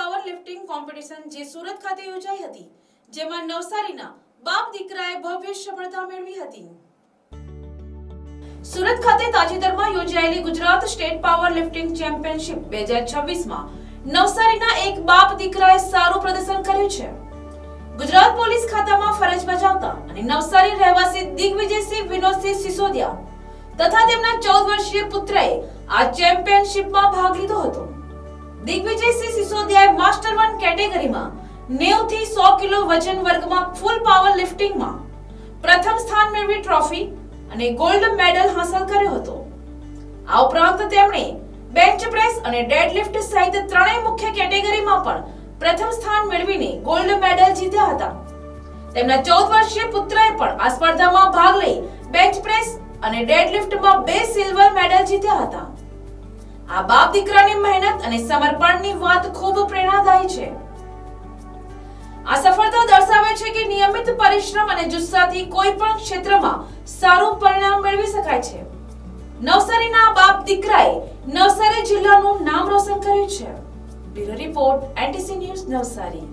Power lifting competition જે સુરત ખાતે યોજાઈ હતી, જેમાં નવસારીના બાપ દીકરાએ ભવ્ય સફળતા મેળવી હતી। સુરત ખાતે તાજેતરમાં યોજાયેલી Gujarat state power lifting championship 2026માં નવસારીના એક બાપ દીકરાએ સારું પ્રદર્શન કર્યું છે। ગુજરાત પોલીસ ખાતામાં ફરજ બજાવતા અને નવસારી રહેવાસી દિગ્વિજયસિંહ વિનોદસિંહ સિસોદિયા તથા તેમના 14 વર્ષીય પુત્રએ આ ચેમ્પિયનશિપમાં ભાગ લીધો હતો। દિગ્વિજયસિંહ સિસોદિયાએ માસ્ટર 1 કેટેગરીમાં 90 થી 100 કિલો વજન વર્ગમાં ફૂલ પાવર લિફ્ટિંગમાં પ્રથમ સ્થાન મેળવી ટ્રોફી અને ગોલ્ડ મેડલ હાંસલ કર્યો હતો। આ ઉપરાંત તેમણે બેન્ચ પ્રેસ અને ડેડલિફ્ટ સહિત ત્રણેય મુખ્ય કેટેગરીમાં પણ પ્રથમ સ્થાન મેળવીને ગોલ્ડ મેડલ જીત્યા હતા। તેમના 14 વર્ષીય પુત્રએ પણ આ સ્પર્ધામાં ભાગ લઈ બેન્ચ પ્રેસ અને ડેડલિફ્ટમાં 2 સિલ્વર મેડલ જીત્યા હતા। આ બાપ દીકરાની મહેનત અને સમર્પણની વાત ખૂબ પ્રેરણાદાયી છે। આ સફળતા દર્શાવે છે કે નિયમિત પરિશ્રમ અને જુસ્સાથી કોઈ પણ ક્ષેત્રમાં સારું પરિણામ મેળવી શકાય છે। નવસારીના બાપ દીકરાએ નવસારી જિલ્લાનું નામ રોશન કર્યું છે। Bureau report NTC news Navsari.